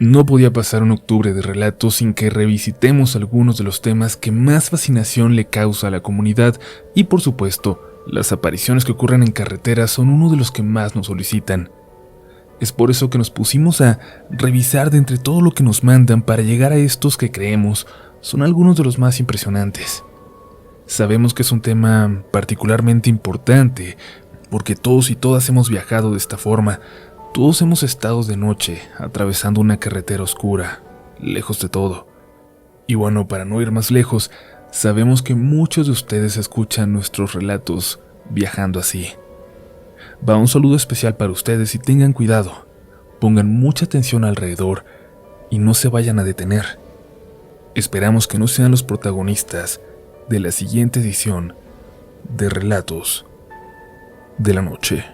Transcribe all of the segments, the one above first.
No podía pasar un octubre de relatos sin que revisitemos algunos de los temas que más fascinación le causa a la comunidad y, por supuesto, las apariciones que ocurren en carreteras son uno de los que más nos solicitan. Es por eso que nos pusimos a revisar de entre todo lo que nos mandan para llegar a estos que creemos son algunos de los más impresionantes. Sabemos que es un tema particularmente importante porque todos y todas hemos viajado de esta forma. Todos hemos estado de noche, atravesando una carretera oscura, lejos de todo. Y bueno, para no ir más lejos, sabemos que muchos de ustedes escuchan nuestros relatos viajando así. Va un saludo especial para ustedes y tengan cuidado, pongan mucha atención alrededor y no se vayan a detener. Esperamos que no sean los protagonistas de la siguiente edición de Relatos de la Noche.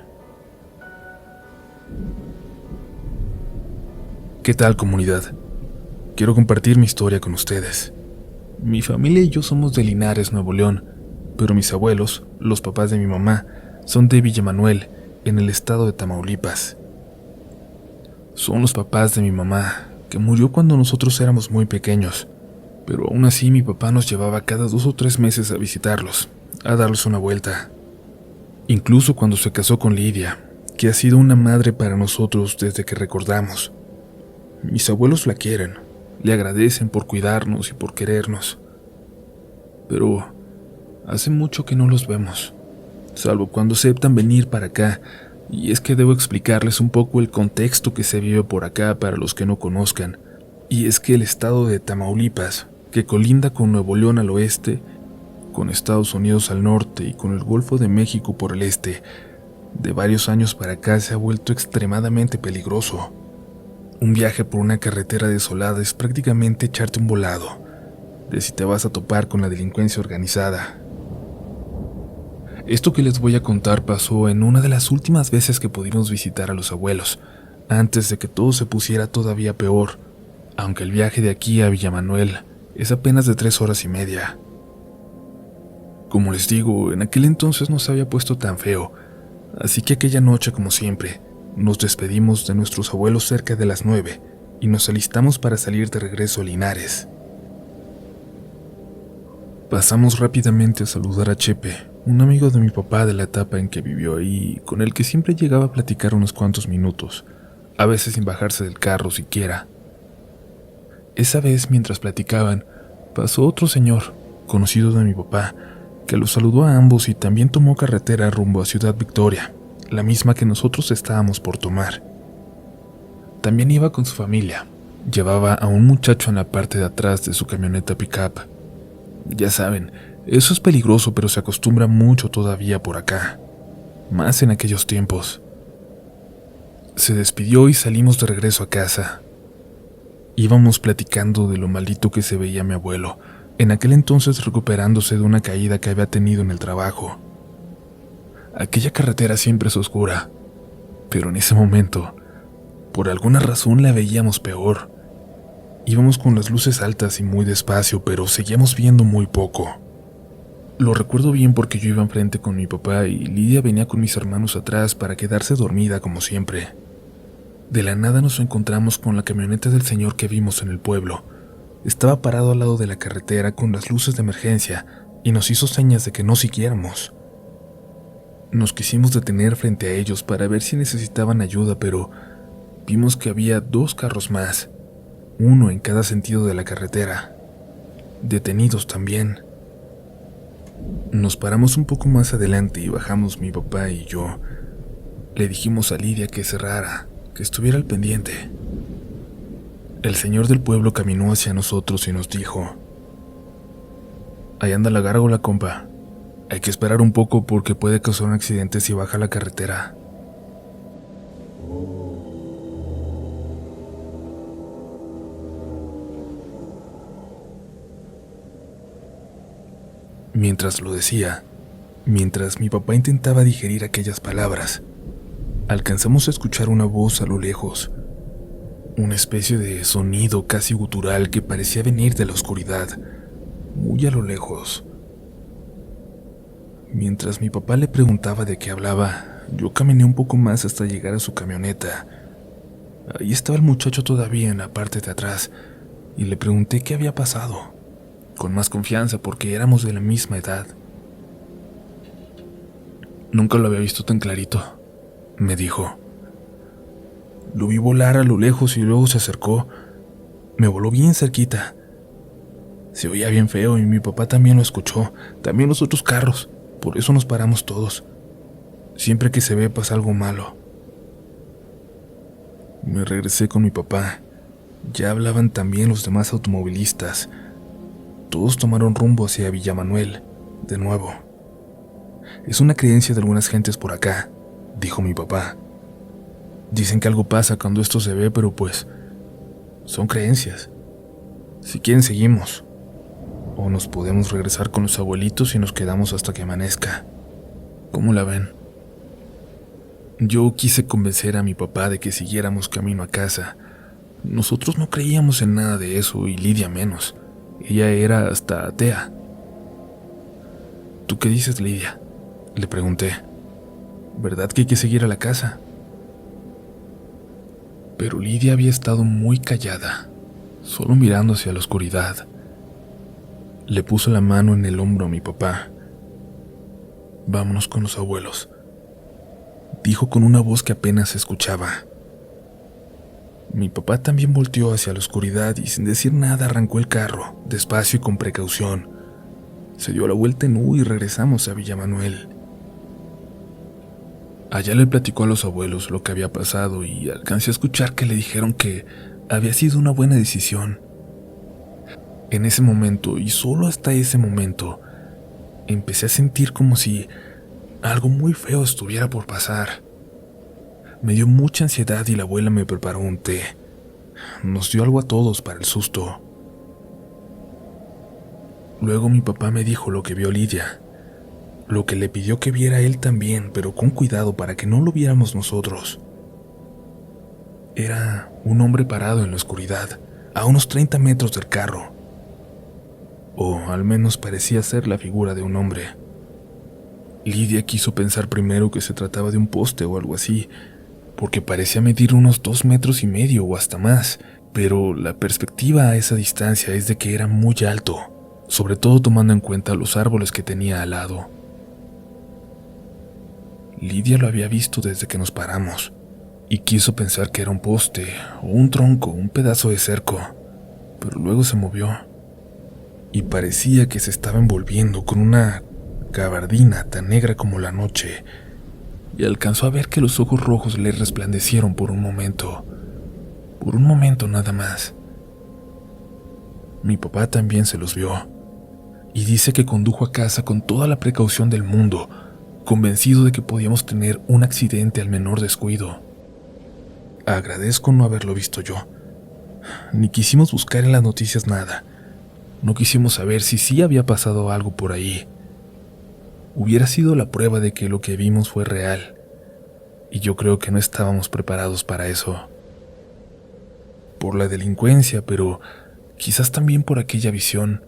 ¿Qué tal, comunidad? Quiero compartir mi historia con ustedes. Mi familia y yo somos de Linares, Nuevo León, pero mis abuelos, los papás de mi mamá, son de Villa Manuel, en el estado de Tamaulipas. Son los papás de mi mamá, que murió cuando nosotros éramos muy pequeños, pero aún así mi papá nos llevaba cada 2 o 3 meses a visitarlos, a darles una vuelta. Incluso cuando se casó con Lidia, que ha sido una madre para nosotros desde que recordamos. Mis abuelos la quieren, le agradecen por cuidarnos y por querernos. Pero hace mucho que no los vemos, salvo cuando aceptan venir para acá, y es que debo explicarles un poco el contexto que se vive por acá para los que no conozcan. Y es que el estado de Tamaulipas, que colinda con Nuevo León al oeste, con Estados Unidos al norte y con el Golfo de México por el este, de varios años para acá se ha vuelto extremadamente peligroso. Un viaje por una carretera desolada es prácticamente echarte un volado, de si te vas a topar con la delincuencia organizada. Esto que les voy a contar pasó en una de las últimas veces que pudimos visitar a los abuelos, antes de que todo se pusiera todavía peor, aunque el viaje de aquí a Villamanuel es apenas de 3 horas y media. Como les digo, en aquel entonces no se había puesto tan feo, así que aquella noche, como siempre, nos despedimos de nuestros abuelos cerca de las 9 y nos alistamos para salir de regreso a Linares. Pasamos rápidamente a saludar a Chepe, un amigo de mi papá de la etapa en que vivió ahí, con el que siempre llegaba a platicar unos cuantos minutos, a veces sin bajarse del carro siquiera. Esa vez, mientras platicaban, pasó otro señor, conocido de mi papá, que los saludó a ambos y también tomó carretera rumbo a Ciudad Victoria, la misma que nosotros estábamos por tomar. También iba con su familia. Llevaba a un muchacho en la parte de atrás de su camioneta pickup. Ya saben, eso es peligroso, pero se acostumbra mucho todavía por acá, más en aquellos tiempos. Se despidió y salimos de regreso a casa. Íbamos platicando de lo maldito que se veía mi abuelo, en aquel entonces recuperándose de una caída que había tenido en el trabajo. Aquella carretera siempre es oscura, pero en ese momento, por alguna razón la veíamos peor. Íbamos con las luces altas y muy despacio, pero seguíamos viendo muy poco. Lo recuerdo bien porque yo iba enfrente con mi papá y Lidia venía con mis hermanos atrás para quedarse dormida como siempre. De la nada nos encontramos con la camioneta del señor que vimos en el pueblo. Estaba parado al lado de la carretera con las luces de emergencia y nos hizo señas de que no siguiéramos. Nos quisimos detener frente a ellos para ver si necesitaban ayuda, pero vimos que había 2 carros más, uno en cada sentido de la carretera, detenidos también. Nos paramos un poco más adelante y bajamos mi papá y yo. Le dijimos a Lidia que cerrara, que estuviera al pendiente. El señor del pueblo caminó hacia nosotros y nos dijo: «Ahí anda la gárgola, compa. Hay que esperar un poco porque puede causar un accidente si baja la carretera». Mientras lo decía, mientras mi papá intentaba digerir aquellas palabras, alcanzamos a escuchar una voz a lo lejos, una especie de sonido casi gutural que parecía venir de la oscuridad, muy a lo lejos. Mientras mi papá le preguntaba de qué hablaba, yo caminé un poco más hasta llegar a su camioneta. Ahí estaba el muchacho todavía en la parte de atrás y le pregunté qué había pasado, con más confianza porque éramos de la misma edad. Nunca lo había visto tan clarito, me dijo. Lo vi volar a lo lejos y luego se acercó. Me voló bien cerquita. Se oía bien feo y mi papá también lo escuchó, también los otros carros, por eso nos paramos todos. Siempre que se ve pasa algo malo. Me regresé con mi papá. Ya hablaban también los demás automovilistas. Todos tomaron rumbo hacia Villa Manuel, de nuevo. Es una creencia de algunas gentes por acá, dijo mi papá. Dicen que algo pasa cuando esto se ve, pero pues, son creencias. Si quieren seguimos. O nos podemos regresar con los abuelitos y nos quedamos hasta que amanezca. ¿Cómo la ven? Yo quise convencer a mi papá de que siguiéramos camino a casa. Nosotros no creíamos en nada de eso y Lidia menos. Ella era hasta atea. ¿Tú qué dices, Lidia?, le pregunté. ¿Verdad que hay que seguir a la casa? Pero Lidia había estado muy callada, solo mirando hacia la oscuridad. Le puso la mano en el hombro a mi papá. Vámonos con los abuelos, dijo con una voz que apenas se escuchaba. Mi papá también volteó hacia la oscuridad y sin decir nada arrancó el carro, despacio y con precaución. Se dio la vuelta en U y regresamos a Villa Manuel. Allá le platicó a los abuelos lo que había pasado y alcancé a escuchar que le dijeron que había sido una buena decisión. En ese momento, y solo hasta ese momento, empecé a sentir como si algo muy feo estuviera por pasar. Me dio mucha ansiedad y la abuela me preparó un té. Nos dio algo a todos para el susto. Luego mi papá me dijo lo que vio Lidia, lo que le pidió que viera él también, pero con cuidado para que no lo viéramos nosotros. Era un hombre parado en la oscuridad, a unos 30 metros del carro. O al menos parecía ser la figura de un hombre. Lidia quiso pensar primero que se trataba de un poste o algo así, porque parecía medir unos 2,5 metros o hasta más, pero la perspectiva a esa distancia es de que era muy alto, sobre todo tomando en cuenta los árboles que tenía al lado. Lidia lo había visto desde que nos paramos, y quiso pensar que era un poste, o un tronco, un pedazo de cerco, pero luego se movió, y parecía que se estaba envolviendo con una gabardina tan negra como la noche, y alcanzó a ver que los ojos rojos le resplandecieron por un momento nada más. Mi papá también se los vio, y dice que condujo a casa con toda la precaución del mundo, convencido de que podíamos tener un accidente al menor descuido. Agradezco no haberlo visto yo. Ni quisimos buscar en las noticias nada. No quisimos saber si sí había pasado algo por ahí. Hubiera sido la prueba de que lo que vimos fue real, y yo creo que no estábamos preparados para eso. Por la delincuencia, pero quizás también por aquella visión.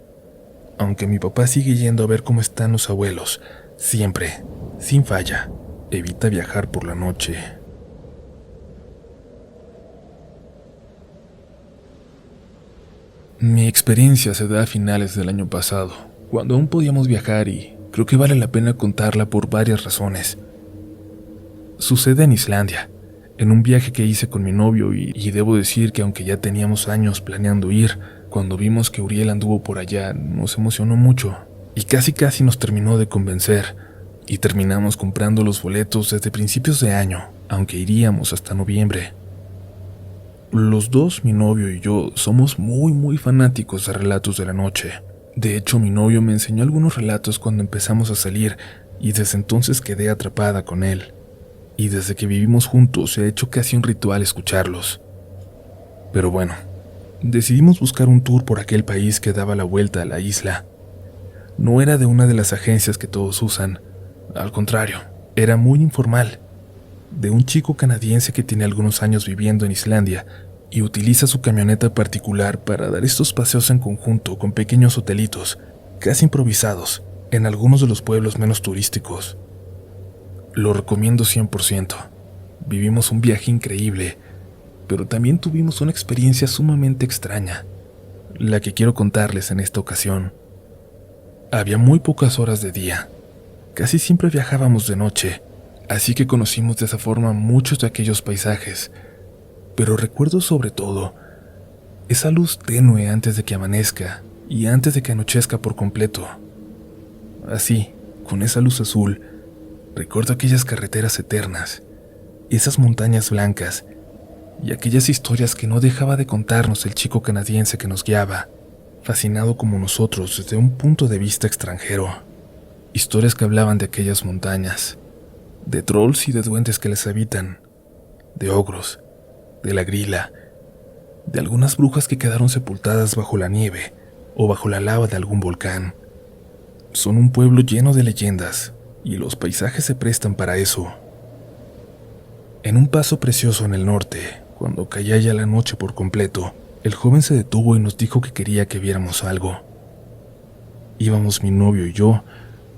Aunque mi papá sigue yendo a ver cómo están los abuelos, siempre, sin falla, evita viajar por la noche. Mi experiencia se da a finales del año pasado, cuando aún podíamos viajar y creo que vale la pena contarla por varias razones. Sucede en Islandia, en un viaje que hice con mi novio y debo decir que aunque ya teníamos años planeando ir, cuando vimos que Uriel anduvo por allá nos emocionó mucho y casi nos terminó de convencer y terminamos comprando los boletos desde principios de año, aunque iríamos hasta noviembre. Los dos, mi novio y yo, somos muy fanáticos de relatos de la noche. De hecho, mi novio me enseñó algunos relatos cuando empezamos a salir y desde entonces quedé atrapada con él. Y desde que vivimos juntos se ha hecho casi un ritual escucharlos. Pero bueno, decidimos buscar un tour por aquel país que daba la vuelta a la isla. No era de una de las agencias que todos usan, al contrario, era muy informal, de un chico canadiense que tiene algunos años viviendo en Islandia y utiliza su camioneta particular para dar estos paseos en conjunto con pequeños hotelitos, casi improvisados, en algunos de los pueblos menos turísticos. Lo recomiendo 100%. Vivimos un viaje increíble pero también tuvimos una experiencia sumamente extraña, la que quiero contarles en esta ocasión. Había muy pocas horas de día, casi siempre viajábamos de noche, así que conocimos de esa forma muchos de aquellos paisajes, pero recuerdo sobre todo esa luz tenue antes de que amanezca y antes de que anochezca por completo. Así, con esa luz azul, recuerdo aquellas carreteras eternas, esas montañas blancas y aquellas historias que no dejaba de contarnos el chico canadiense que nos guiaba, fascinado como nosotros desde un punto de vista extranjero. Historias que hablaban de aquellas montañas, de trolls y de duendes que les habitan, de ogros, de la grila, de algunas brujas que quedaron sepultadas bajo la nieve o bajo la lava de algún volcán. Son un pueblo lleno de leyendas y los paisajes se prestan para eso. En un paso precioso en el norte, cuando caía ya la noche por completo, el joven se detuvo y nos dijo que quería que viéramos algo. Íbamos mi novio y yo,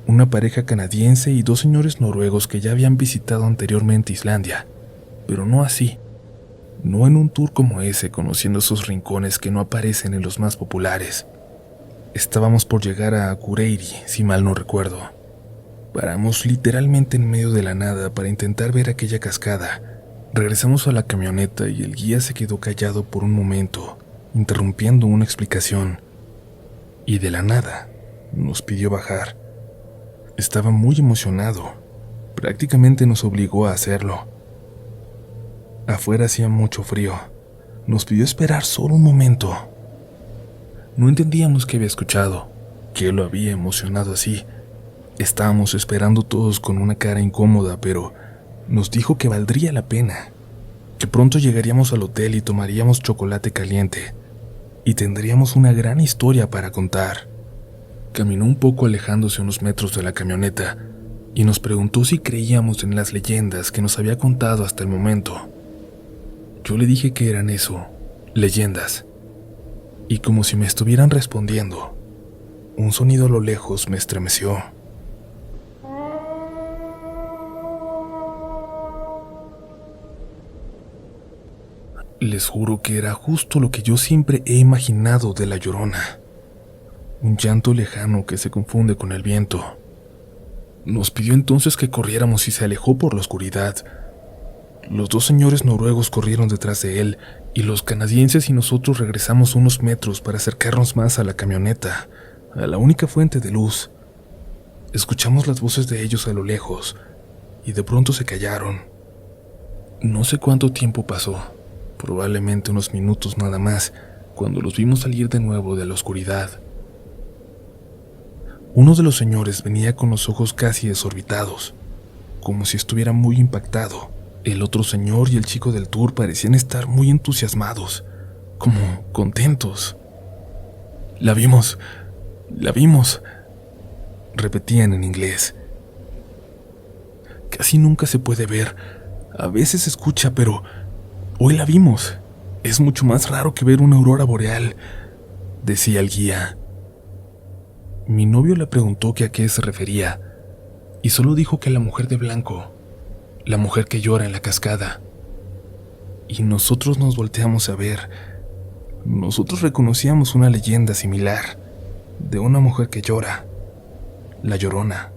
una pareja canadiense y dos señores noruegos que ya habían visitado anteriormente Islandia, pero no así, no en un tour como ese, conociendo esos rincones que no aparecen en los más populares. Estábamos por llegar a Akureyri, si mal no recuerdo. Paramos literalmente en medio de la nada para intentar ver aquella cascada. Regresamos a la camioneta y el guía se quedó callado por un momento, interrumpiendo una explicación. Y de la nada, nos pidió bajar. Estaba muy emocionado. Prácticamente nos obligó a hacerlo. Afuera hacía mucho frío. Nos pidió esperar solo un momento. No entendíamos qué había escuchado, qué lo había emocionado así. Estábamos esperando todos con una cara incómoda, pero nos dijo que valdría la pena, que pronto llegaríamos al hotel y tomaríamos chocolate caliente, y tendríamos una gran historia para contar. Caminó un poco alejándose unos metros de la camioneta, y nos preguntó si creíamos en las leyendas que nos había contado hasta el momento. Yo le dije que eran eso, leyendas, y como si me estuvieran respondiendo, un sonido a lo lejos me estremeció. Les juro que era justo lo que yo siempre he imaginado de La Llorona. Un llanto lejano que se confunde con el viento. Nos pidió entonces que corriéramos y se alejó por la oscuridad. Los dos señores noruegos corrieron detrás de él y los canadienses y nosotros regresamos unos metros para acercarnos más a la camioneta, a la única fuente de luz. Escuchamos las voces de ellos a lo lejos y de pronto se callaron. No sé cuánto tiempo pasó. Probablemente unos minutos nada más, cuando los vimos salir de nuevo de la oscuridad. Uno de los señores venía con los ojos casi desorbitados, como si estuviera muy impactado. El otro señor y el chico del tour parecían estar muy entusiasmados, como contentos. La vimos, repetían en inglés. Casi nunca se puede ver, a veces se escucha, pero hoy la vimos. Es mucho más raro que ver una aurora boreal, decía el guía. Mi novio le preguntó que a qué se refería, y solo dijo que a la mujer de blanco, la mujer que llora en la cascada. Y nosotros nos volteamos a ver. Nosotros reconocíamos una leyenda similar, de una mujer que llora, la Llorona.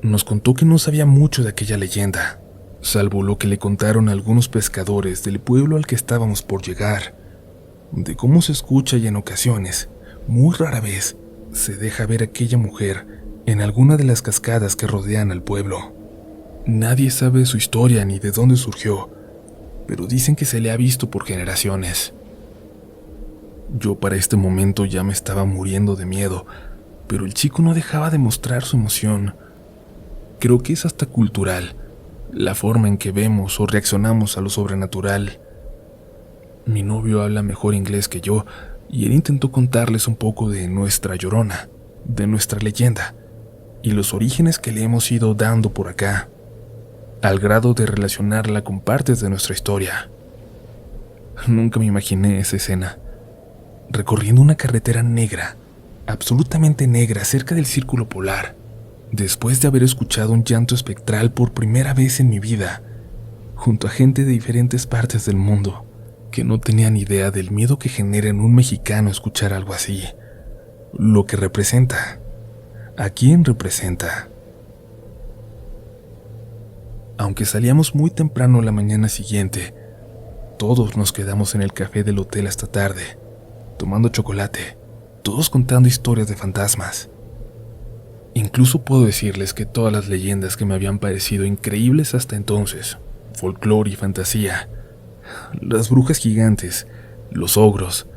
Nos contó que no sabía mucho de aquella leyenda, salvo lo que le contaron algunos pescadores del pueblo al que estábamos por llegar, de cómo se escucha y en ocasiones, muy rara vez, se deja ver aquella mujer en alguna de las cascadas que rodean al pueblo. Nadie sabe su historia ni de dónde surgió, pero dicen que se le ha visto por generaciones. Yo para este momento ya me estaba muriendo de miedo, pero el chico no dejaba de mostrar su emoción. Creo que es hasta cultural, la forma en que vemos o reaccionamos a lo sobrenatural. Mi novio habla mejor inglés que yo, y él intentó contarles un poco de nuestra Llorona, de nuestra leyenda, y los orígenes que le hemos ido dando por acá, al grado de relacionarla con partes de nuestra historia. Nunca me imaginé esa escena, recorriendo una carretera negra, absolutamente negra, cerca del círculo polar, después de haber escuchado un llanto espectral por primera vez en mi vida, junto a gente de diferentes partes del mundo, que no tenían idea del miedo que genera en un mexicano escuchar algo así, lo que representa, a quién representa. Aunque salíamos muy temprano la mañana siguiente, todos nos quedamos en el café del hotel hasta tarde, tomando chocolate, todos contando historias de fantasmas. Incluso puedo decirles que todas las leyendas que me habían parecido increíbles hasta entonces, folclore y fantasía, las brujas gigantes, los ogros,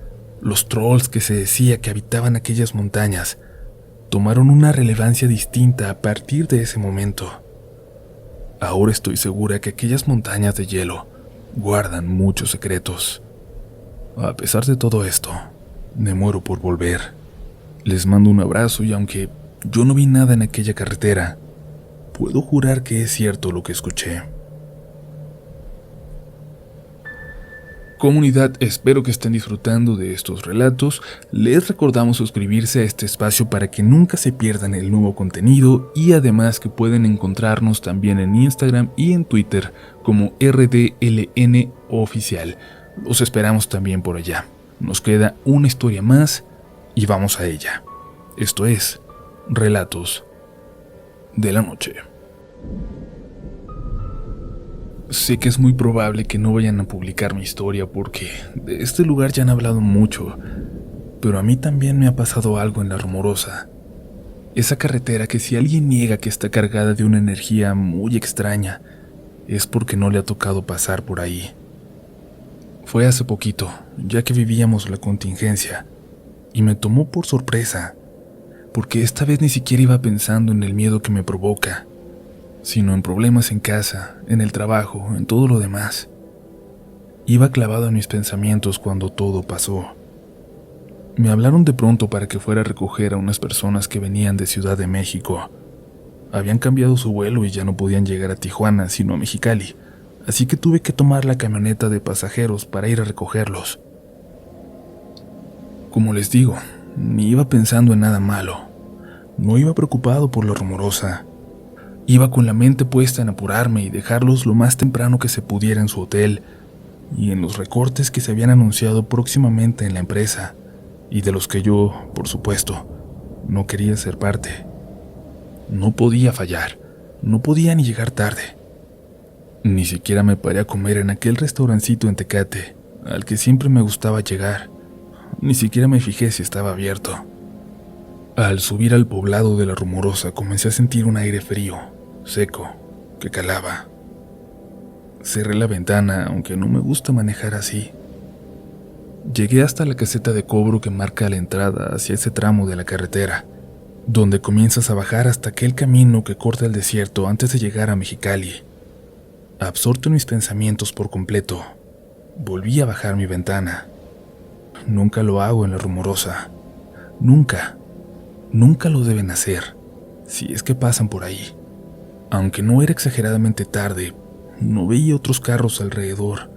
los trolls que se decía que habitaban aquellas montañas, tomaron una relevancia distinta a partir de ese momento. Ahora estoy segura que aquellas montañas de hielo guardan muchos secretos. A pesar de todo esto, me muero por volver. Les mando un abrazo y aunque yo no vi nada en aquella carretera, puedo jurar que es cierto lo que escuché. Comunidad, espero que estén disfrutando de estos relatos. Les recordamos suscribirse a este espacio para que nunca se pierdan el nuevo contenido y además que pueden encontrarnos también en Instagram y en Twitter como RDLN Oficial. Los esperamos también por allá. Nos queda una historia más y vamos a ella. Esto es Relatos de la Noche. Sé que es muy probable que no vayan a publicar mi historia porque de este lugar ya han hablado mucho, pero a mí también me ha pasado algo en La Rumorosa. Esa carretera que si alguien niega que está cargada de una energía muy extraña, es porque no le ha tocado pasar por ahí. Fue hace poquito, ya que vivíamos la contingencia, y me tomó por sorpresa, porque esta vez ni siquiera iba pensando en el miedo que me provoca, sino en problemas en casa, en el trabajo, en todo lo demás. Iba clavado en mis pensamientos cuando todo pasó. Me hablaron de pronto para que fuera a recoger a unas personas que venían de Ciudad de México. Habían cambiado su vuelo y ya no podían llegar a Tijuana, sino a Mexicali, así que tuve que tomar la camioneta de pasajeros para ir a recogerlos. Como les digo, ni iba pensando en nada malo. No iba preocupado por La Rumorosa. Iba con la mente puesta en apurarme y dejarlos lo más temprano que se pudiera en su hotel y en los recortes que se habían anunciado próximamente en la empresa y de los que yo, por supuesto, no quería ser parte. No podía fallar, no podía ni llegar tarde. Ni siquiera me paré a comer en aquel restaurancito en Tecate, al que siempre me gustaba llegar. Ni siquiera me fijé si estaba abierto. Al subir al poblado de La Rumorosa comencé a sentir un aire frío, seco, que calaba. Cerré la ventana, aunque no me gusta manejar así. Llegué hasta la caseta de cobro que marca la entrada hacia ese tramo de la carretera, donde comienzas a bajar hasta aquel camino que corta el desierto antes de llegar a Mexicali. Absorto en mis pensamientos por completo, volví a bajar mi ventana. Nunca lo hago en La Rumorosa. Nunca lo deben hacer, si es que pasan por ahí. Aunque no era exageradamente tarde, no veía otros carros alrededor.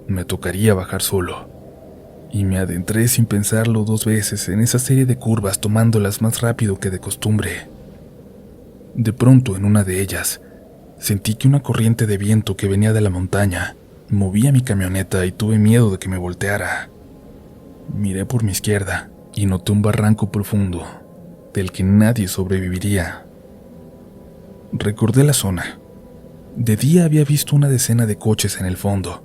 Me tocaría bajar solo. Y me adentré sin pensarlo 2 veces en esa serie de curvas, tomándolas más rápido que de costumbre. De pronto, en una de ellas, sentí que una corriente de viento que venía de la montaña movía mi camioneta y tuve miedo de que me volteara. Miré por mi izquierda y noté un barranco profundo, del que nadie sobreviviría. Recordé la zona. De día había visto una decena de coches en el fondo,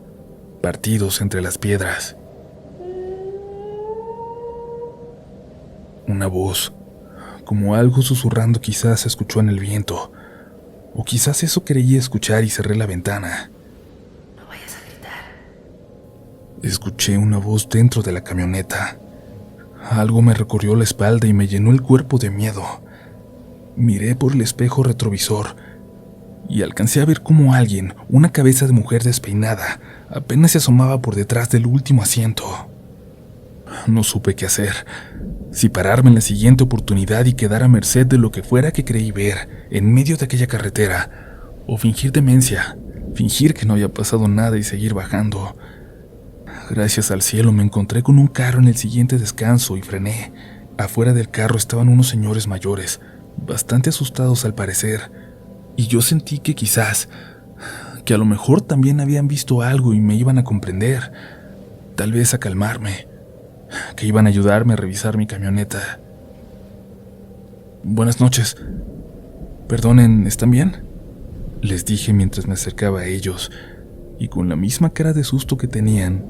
partidos entre las piedras. Una voz, como algo susurrando, quizás se escuchó en el viento, o quizás eso creía escuchar y cerré la ventana. No vayas a gritar. Escuché una voz dentro de la camioneta. Algo me recorrió la espalda y me llenó el cuerpo de miedo. Miré por el espejo retrovisor y alcancé a ver cómo alguien, una cabeza de mujer despeinada, apenas se asomaba por detrás del último asiento. No supe qué hacer, si pararme en la siguiente oportunidad y quedar a merced de lo que fuera que creí ver en medio de aquella carretera, o fingir demencia, fingir que no había pasado nada y seguir bajando. Gracias al cielo me encontré con un carro en el siguiente descanso y frené. Afuera del carro estaban unos señores mayores, bastante asustados al parecer, y yo sentí que quizás que a lo mejor también habían visto algo y me iban a comprender, tal vez a calmarme, que iban a ayudarme a revisar mi camioneta. Buenas noches. Perdonen, ¿están bien?, les dije mientras me acercaba a ellos, y con la misma cara de susto que tenían,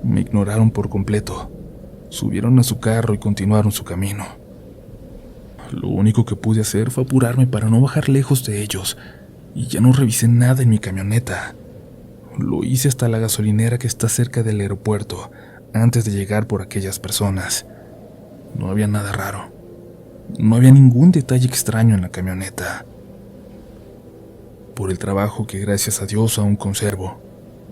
me ignoraron por completo. Subieron a su carro y continuaron su camino. Lo único que pude hacer fue apurarme para no bajar lejos de ellos, y ya no revisé nada en mi camioneta. Lo hice hasta la gasolinera que está cerca del aeropuerto, antes de llegar por aquellas personas. No había nada raro. No había ningún detalle extraño en la camioneta. Por el trabajo que gracias a Dios aún conservo,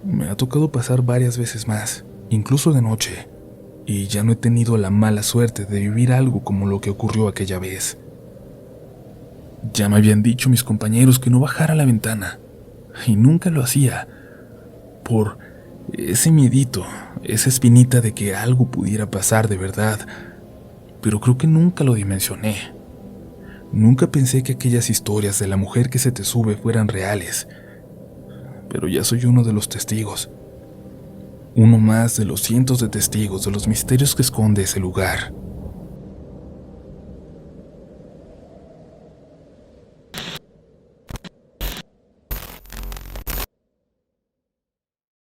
me ha tocado pasar varias veces más, incluso de noche, y ya no he tenido la mala suerte de vivir algo como lo que ocurrió aquella vez. Ya me habían dicho mis compañeros que no bajara a la ventana, y nunca lo hacía, por ese miedito, esa espinita de que algo pudiera pasar de verdad, pero creo que nunca lo dimensioné. Nunca pensé que aquellas historias de la mujer que se te sube fueran reales, pero ya soy uno de los testigos. Uno más de los cientos de testigos de los misterios que esconde ese lugar.